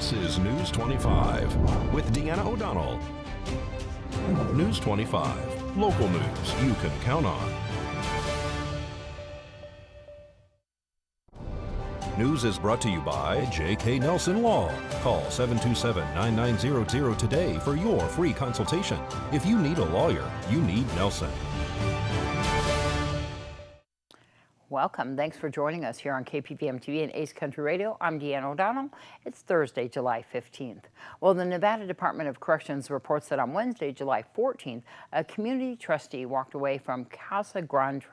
This is News 25 with Deanna O'Donnell. News 25, local news you can count on. News is brought to you by J.K. Nelson Law. Call 727-9900 today for your free consultation. If you need a lawyer, you need Nelson. Welcome. Thanks for joining us here on Kpvm TV and Ace Country Radio. I'm Deanna O'Donnell. It's Thursday, July 15th. Well, the Nevada Department of Corrections reports that on Wednesday, July 14th, a community trustee walked away from Casa Grande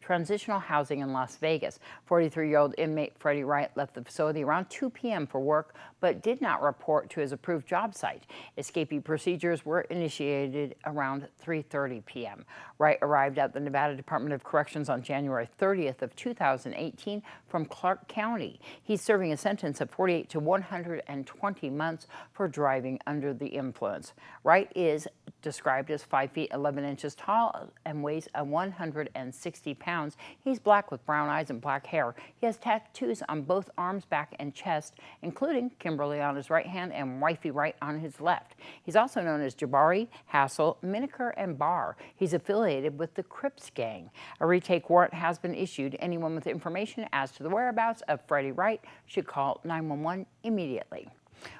Transitional Housing in Las Vegas. 43-year-old inmate Freddie Wright left the facility around 2 p.m. for work, but did not report to his approved job site. Escapee procedures were initiated around 3:30 p.m. Wright arrived at the Nevada Department of Corrections on January 30th of 2018 from Clark County. He's serving a sentence of 48 to 120 months for driving under the influence. Wright is described as 5 feet 11 inches tall and weighs 160 pounds. He's black with brown eyes and black hair. He has tattoos on both arms, back, and chest, including Kimberly on his right hand and Wifey Wright on his left. He's also known as Jabari, Hassel, Miniker, and Barr. He's affiliated with the Crips gang. A retake warrant has been issued. Anyone with information as to the whereabouts of Freddie Wright should call 911 immediately.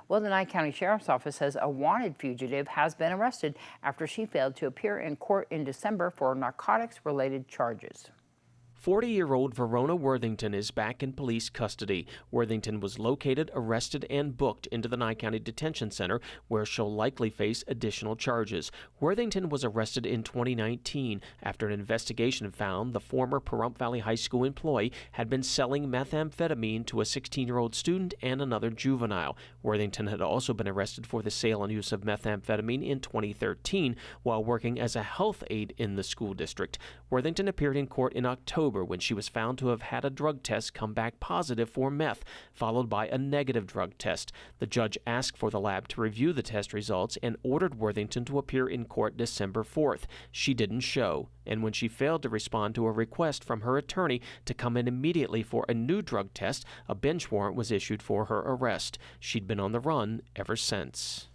Well, the Nye County Sheriff's Office says a wanted fugitive has been arrested after she failed to appear in court in December for narcotics-related charges. 40-year-old Verona Worthington is back in police custody. Worthington was located, arrested, and booked into the Nye County Detention Center, where she'll likely face additional charges. Worthington was arrested in 2019 after an investigation found the former Pahrump Valley High School employee had been selling methamphetamine to a 16-year-old student and another juvenile. Worthington had also been arrested for the sale and use of methamphetamine in 2013 while working as a health aide in the school district. Worthington appeared in court in October when she was found to have had a drug test come back positive for meth, followed by a negative drug test. The judge asked for the lab to review the test results and ordered Worthington to appear in court December 4th. She didn't show, and when she failed to respond to a request from her attorney to come in immediately for a new drug test, a bench warrant was issued for her arrest. She'd been on the run ever since.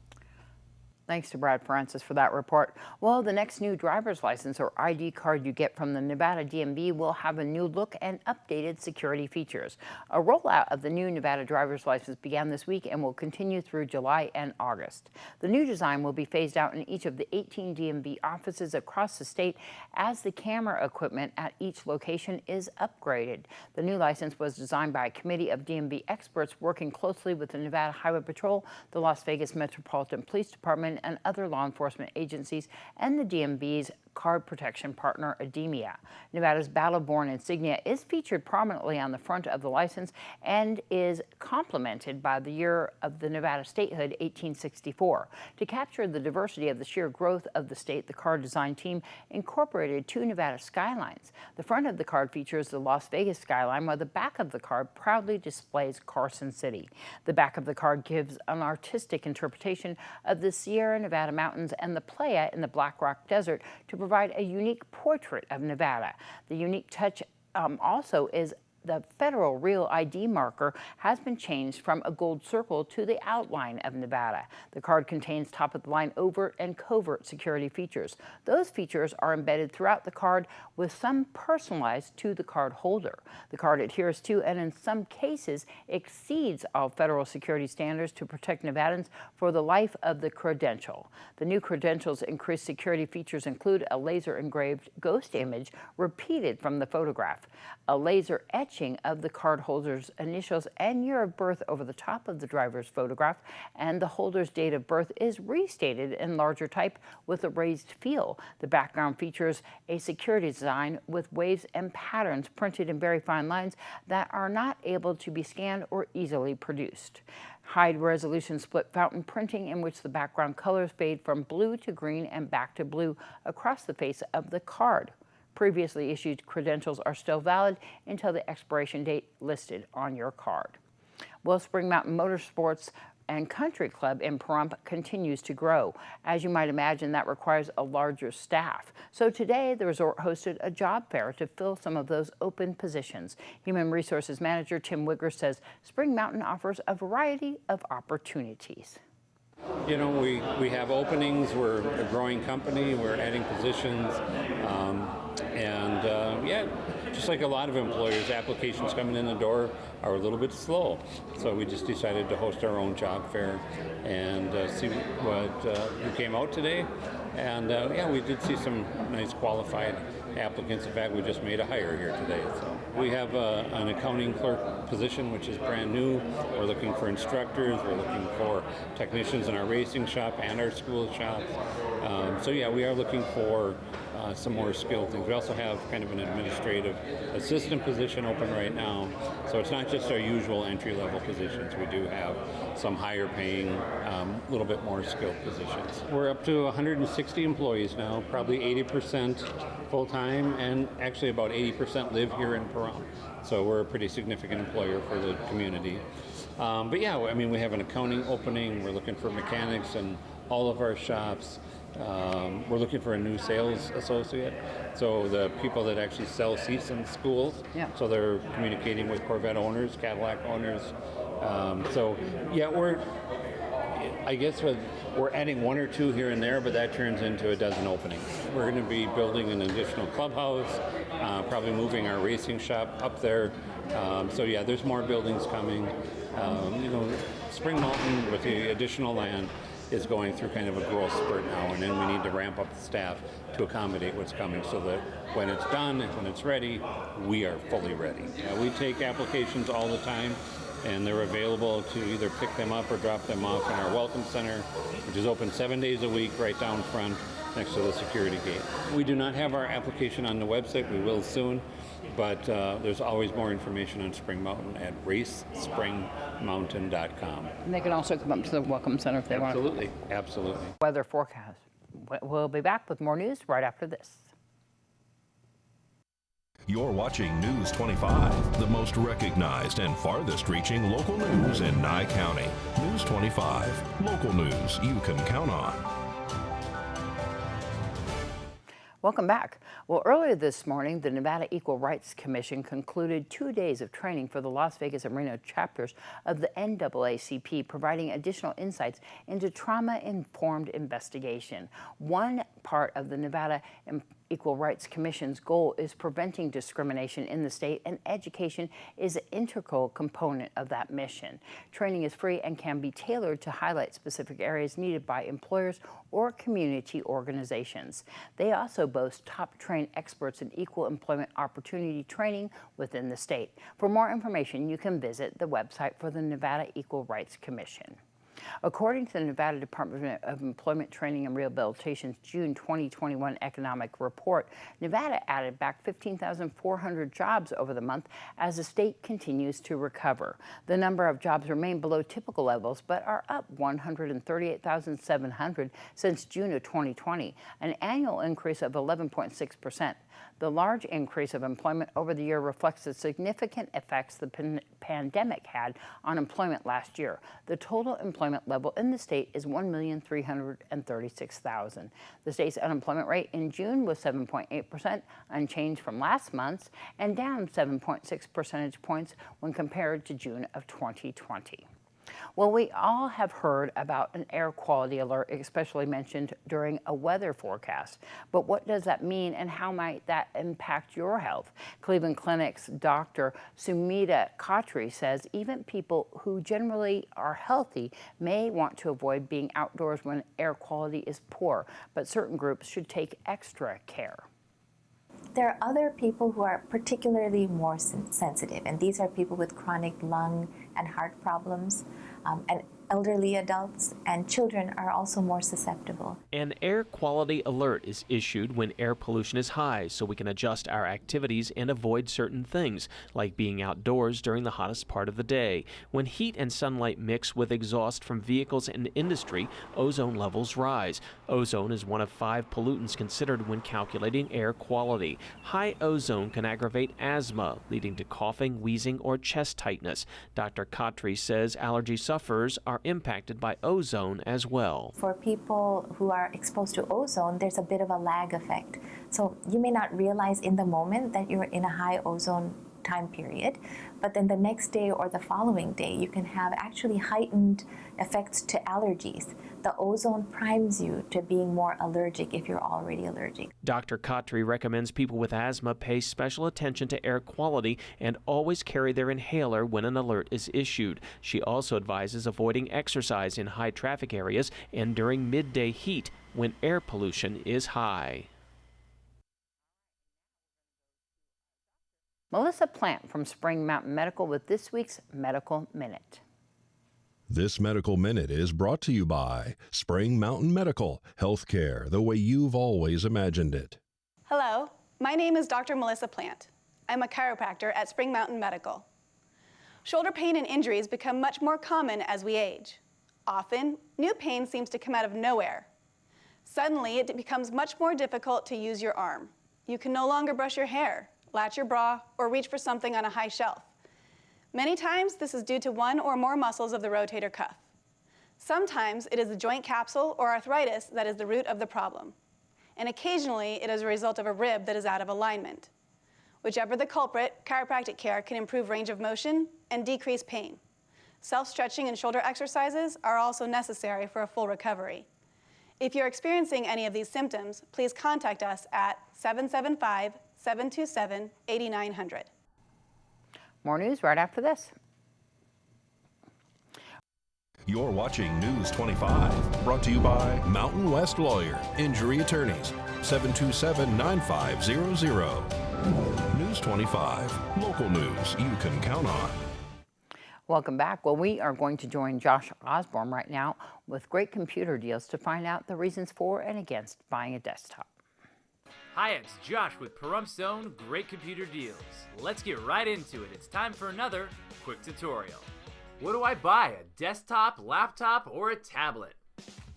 Thanks to Brad Francis for that report. Well, the next new driver's license or ID card you get from the Nevada DMV will have a new look and updated security features. A rollout of the new Nevada driver's license began this week and will continue through July and August. The new design will be phased out in each of the 18 DMV offices across the state as the camera equipment at each location is upgraded. The new license was designed by a committee of DMV experts working closely with the Nevada Highway Patrol, the Las Vegas Metropolitan Police Department, and other law enforcement agencies, and the DMV's card protection partner, Ademia. Nevada's Battle-Born insignia is featured prominently on the front of the license and is complemented by the year of the Nevada statehood, 1864. To capture the diversity of the sheer growth of the state, the card design team incorporated 2 Nevada skylines. The front of the card features the Las Vegas skyline, while the back of the card proudly displays Carson City. The back of the card gives an artistic interpretation of the Sierra Nevada mountains and the playa in the Black Rock Desert to provide a unique portrait of Nevada. The unique touch also is the federal Real ID marker has been changed from a gold circle to the outline of Nevada. The card contains top-of-the-line overt and covert security features. Those features are embedded throughout the card, with some personalized to the card holder. The card adheres to and in some cases exceeds all federal security standards to protect Nevadans for the life of the credential. The new credential's increased security features include a laser-engraved ghost image repeated from the photograph, a laser etching of the card holder's initials and year of birth over the top of the driver's photograph, and the holder's date of birth is restated in larger type with a raised feel. The background features a security design with waves and patterns printed in very fine lines that are not able to be scanned or easily produced. High-resolution split fountain printing in which the background colors fade from blue to green and back to blue across the face of the card. Previously issued credentials are still valid until the expiration date listed on your card. Well, Spring Mountain Motorsports and Country Club in Pahrump continues to grow. As you might imagine, that requires a larger staff. So today, the resort hosted a job fair to fill some of those open positions. Human Resources Manager Tim Wigger says Spring Mountain offers a variety of opportunities. You know, we have openings, we're a growing company, we're adding positions, yeah, just like a lot of employers, applications coming in the door are a little bit slow. So we just decided to host our own job fair and see who came out today. And yeah, we did see some nice qualified applicants. In fact, we just made a hire here today. So we have an accounting clerk position, which is brand new. We're looking for instructors. We're looking for technicians in our racing shop and our school shops. So yeah, we are looking for some more skilled things. We also have kind of an administrative assistant position open right now. So it's not just our usual entry-level positions. We do have some higher paying, little bit more skilled positions. We're up to 160 employees now, probably 80% full-time, and actually about 80% live here in Pahrump. So we're a pretty significant employer for the community. But yeah, I mean, we have an accounting opening. We're looking for mechanics in all of our shops. We're looking for a new sales associate, so the people that actually sell seats in schools. Yeah. So they're communicating with Corvette owners, Cadillac owners. So yeah, I guess we're adding one or two here and there, but that turns into a dozen openings. We're going to be building an additional clubhouse, probably moving our racing shop up there. So yeah, there's more buildings coming. You know, Spring Mountain with the additional land is going through kind of a growth spurt now, and then we need to ramp up the staff to accommodate what's coming so that when it's done and when it's ready, we are fully ready. We take applications all the time, and they're available to either pick them up or drop them off in our Welcome Center, which is open 7 days a week right down front next to the security gate. We do not have our application on the website. We will soon, but there's always more information on Spring Mountain at racespringmountain.com. And they can also come up to the Welcome Center if they want. Absolutely, absolutely. Weather forecast. We'll be back with more news right after this. You're watching News 25, the most recognized and farthest reaching local news in Nye County. News 25, local news you can count on. Welcome back. Well, earlier this morning, the Nevada Equal Rights Commission concluded 2 days of training for the Las Vegas and Reno chapters of the NAACP, providing additional insights into trauma-informed investigation. One part of the Nevada Equal Rights Commission's goal is preventing discrimination in the state, and education is an integral component of that mission. Training is free and can be tailored to highlight specific areas needed by employers or community organizations. They also boast top-trained experts in equal employment opportunity training within the state. For more information, you can visit the website for the Nevada Equal Rights Commission. According to the Nevada Department of Employment, Training and Rehabilitation's June 2021 economic report, Nevada added back 15,400 jobs over the month as the state continues to recover. The number of jobs remain below typical levels, but are up 138,700 since June of 2020, an annual increase of 11.6%. The large increase of employment over the year reflects the significant effects the pandemic had on employment last year. The total employment level in the state is 1,336,000. The state's unemployment rate in June was 7.8%, unchanged from last month's, and down 7.6 percentage points when compared to June of 2020. Well, we all have heard about an air quality alert, especially mentioned during a weather forecast. But what does that mean, and how might that impact your health? Cleveland Clinic's Dr. Sumita Khatri says even people who generally are healthy may want to avoid being outdoors when air quality is poor, but certain groups should take extra care. There are other people who are particularly more sensitive, and these are people with chronic lung and heart problems, and elderly adults and children are also more susceptible. An air quality alert is issued when air pollution is high, so we can adjust our activities and avoid certain things, like being outdoors during the hottest part of the day. When heat and sunlight mix with exhaust from vehicles and industry, ozone levels rise. Ozone is one of 5 pollutants considered when calculating air quality. High ozone can aggravate asthma, leading to coughing, wheezing, or chest tightness. Dr. Khatri says allergy sufferers are impacted by ozone as well. For people who are exposed to ozone, there's a bit of a lag effect. So you may not realize in the moment that you're in a high ozone time period, but then the next day or the following day, you can have actually heightened effects to allergies. The ozone primes you to being more allergic if you're already allergic. Dr. Khatri recommends people with asthma pay special attention to air quality and always carry their inhaler when an alert is issued. She also advises avoiding exercise in high traffic areas and during midday heat when air pollution is high. Melissa Plant from Spring Mountain Medical with this week's Medical Minute. This Medical Minute is brought to you by Spring Mountain Medical, healthcare the way you've always imagined it. Hello, my name is Dr. Melissa Plant. I'm a chiropractor at Spring Mountain Medical. Shoulder pain and injuries become much more common as we age. Often, new pain seems to come out of nowhere. Suddenly, it becomes much more difficult to use your arm. You can no longer brush your hair, latch your bra, or reach for something on a high shelf. Many times, this is due to one or more muscles of the rotator cuff. Sometimes it is the joint capsule or arthritis that is the root of the problem. And occasionally, it is a result of a rib that is out of alignment. Whichever the culprit, chiropractic care can improve range of motion and decrease pain. Self-stretching and shoulder exercises are also necessary for a full recovery. If you're experiencing any of these symptoms, please contact us at 775-727-8900. More news right after this. You're watching News 25, brought to you by Mountain West Lawyer, Injury Attorneys, 727-9500. News 25, local news you can count on. Welcome back. Well, we are going to join Josh Osborne right now with great computer deals to find out the reasons for and against buying a desktop. Hi, it's Josh with Pahrump Zone Great Computer Deals. Let's get right into it. It's time for another quick tutorial. What do I buy? A desktop, laptop, or a tablet?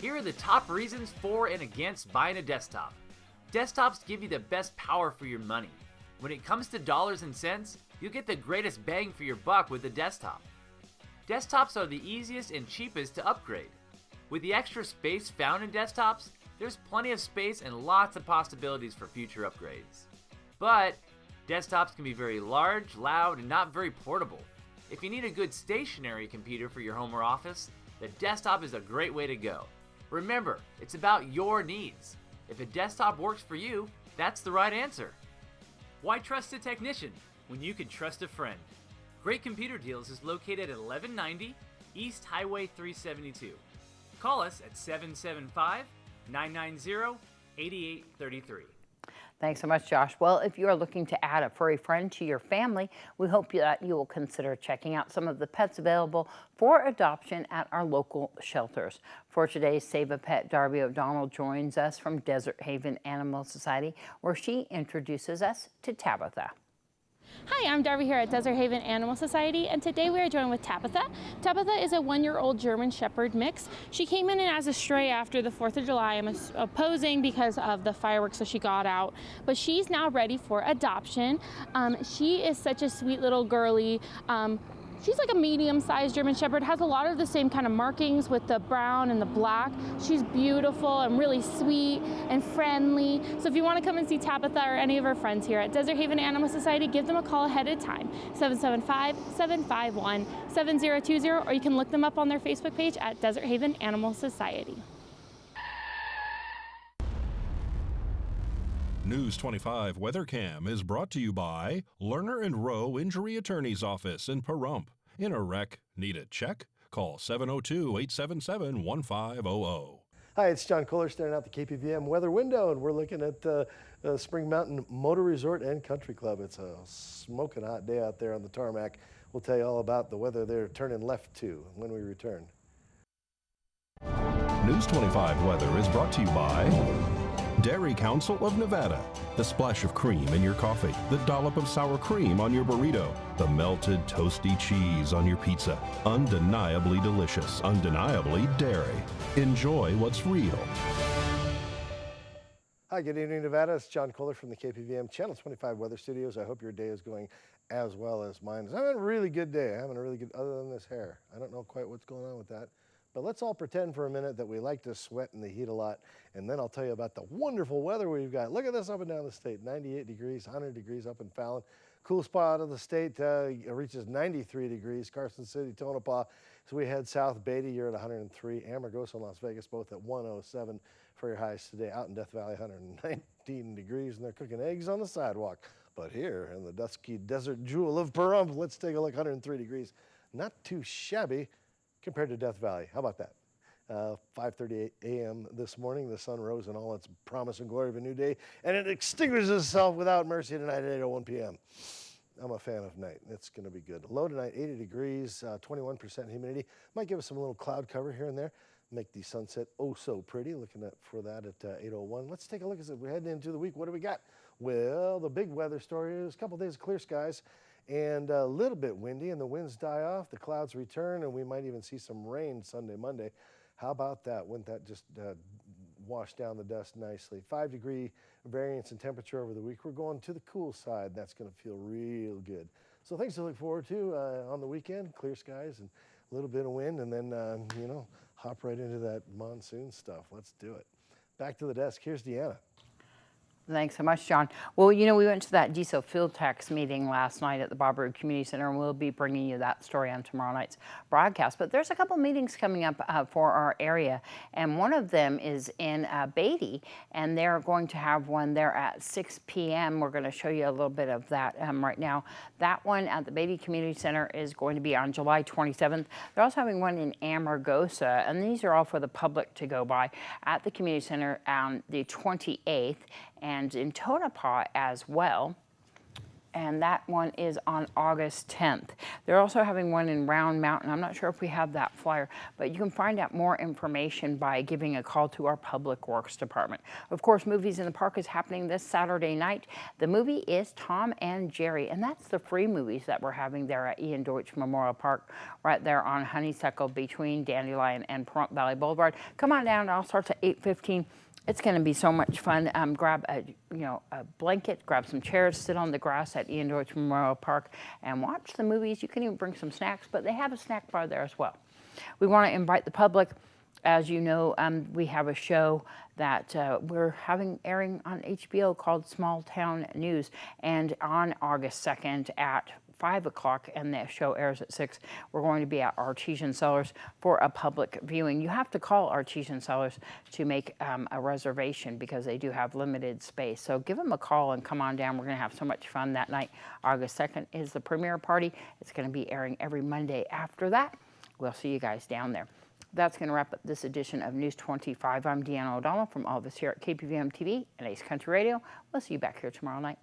Here are the top reasons for and against buying a desktop. Desktops give you the best power for your money. When it comes to dollars and cents, you'll get the greatest bang for your buck with a desktop. Desktops are the easiest and cheapest to upgrade. With the extra space found in desktops, there's plenty of space and lots of possibilities for future upgrades. But desktops can be very large, loud, and not very portable. If you need a good stationary computer for your home or office, the desktop is a great way to go. Remember, it's about your needs. If a desktop works for you, that's the right answer. Why trust a technician when you can trust a friend? Great Computer Deals is located at 1190 East Highway 372. Call us at 775-990-8833. Thanks so much, Josh. Well, if you are looking to add a furry friend to your family, we hope that you will consider checking out some of the pets available for adoption at our local shelters. For today's Save a Pet, Darby O'Donnell joins us from Desert Haven Animal Society, where she introduces us to Tabitha. Hi, I'm Darby here at Desert Haven Animal Society, and today we are joined with Tabitha. Tabitha is a 1-year-old German Shepherd mix. She came in as a stray after the 4th of July. I'm opposing because of the fireworks, so she got out. But she's now ready for adoption. She is such a sweet little girly. She's like a medium-sized German Shepherd, has a lot of the same kind of markings with the brown and the black. She's beautiful and really sweet and friendly. So if you want to come and see Tabitha or any of her friends here at Desert Haven Animal Society, give them a call ahead of time, 775-751-7020, or you can look them up on their Facebook page at Desert Haven Animal Society. News 25 WeatherCam is brought to you by Lerner and Rowe Injury Attorney's Office in Pahrump. In a wreck, need a check? Call 702-877-1500. Hi, it's John Kohler staring out the Kpvm weather window, and we're looking at Spring Mountain Motor Resort and Country Club. It's a smoking hot day out there on the tarmac. We'll tell you all about the weather they're turning left to when we return. News 25 weather is brought to you by Dairy Council of Nevada. The splash of cream in your coffee, the dollop of sour cream on your burrito, the melted toasty cheese on your pizza. Undeniably delicious, undeniably dairy. Enjoy what's real. Hi, good evening, Nevada. It's John Kohler from the Kpvm Channel 25 Weather Studios. I hope your day is going as well as mine is. I'm having a really good day. I'm having a really good, other than this hair. I don't know quite what's going on with that, But let's all pretend for a minute that we like to sweat in the heat a lot, and then I'll tell you about the wonderful weather we've got. Look at this up and down the state, 98 degrees, 100 degrees up in Fallon. Cool spot of the state reaches 93 degrees, Carson City, Tonopah. So we head south, Beatty, you're at 103. Amargosa and Las Vegas, both at 107 for your highs today. Out in Death Valley, 119 degrees, and they're cooking eggs on the sidewalk. But here in the dusky desert jewel of Pahrump, let's take a look, 103 degrees. Not too shabby compared to Death Valley. How about that? 5:38 a.m. this morning, the sun rose in all its promise and glory of a new day, and it extinguishes itself without mercy tonight at 8:01 p.m. I'm a fan of night. It's going to be good. Low tonight, 80 degrees, 21% humidity. Might give us some little cloud cover here and there. Make the sunset oh so pretty. Looking for that at 8:01. Let's take a look as we're heading into the week. What do we got? Well, the big weather story is a couple days of clear skies and a little bit windy, and the winds die off. The clouds return, and we might even see some rain Sunday, Monday. How about that? Wouldn't that just wash down the dust nicely? 5-degree variance in temperature over the week. We're going to the cool side. That's going to feel real good. So things to look forward to on the weekend. Clear skies and a little bit of wind, and then, you know, hop right into that monsoon stuff. Let's do it. Back to the desk. Here's Deanna. Thanks so much, John. Well, you know, we went to that diesel field tax meeting last night at the Bob Roode Community Center, and we'll be bringing you that story on tomorrow night's broadcast. But there's a couple meetings coming up for our area, and one of them is in Beatty, and they're going to have one there at 6 p.m. We're going to show you a little bit of that right now. That one at the Beatty Community Center is going to be on July 27th. They're also having one in Amargosa, and these are all for the public to go by at the Community Center on the 28th. And in Tonopah as well, and that one is on August 10th. They're also having one in Round Mountain. I'm not sure if we have that flyer, but you can find out more information by giving a call to our Public Works Department. Of course, Movies in the Park is happening this Saturday night. The movie is Tom and Jerry, and that's the free movies that we're having there at Ian Deutsch Memorial Park, right there on Honeysuckle between Dandelion and Pahrump Valley Boulevard. Come on down. It all starts at 8:15. It's going to be so much fun. Grab a blanket, grab some chairs, sit on the grass at Ian Deutsch Memorial Park, and watch the movies. You can even bring some snacks, but they have a snack bar there as well. We want to invite the public. As you know, we have a show that we're having airing on HBO called Small Town News, and on August 2nd at 5 o'clock, and the show airs at 6. We're going to be at Artesian Cellars for a public viewing. You have to call Artesian Cellars to make a reservation because they do have limited space. So give them a call and come on down. We're going to have so much fun that night. August 2nd is the premiere party. It's going to be airing every Monday after that. We'll see you guys down there. That's going to wrap up this edition of News 25. I'm Deanna O'Donnell from all of us here at KPVM TV and Ace Country Radio. We'll see you back here tomorrow night.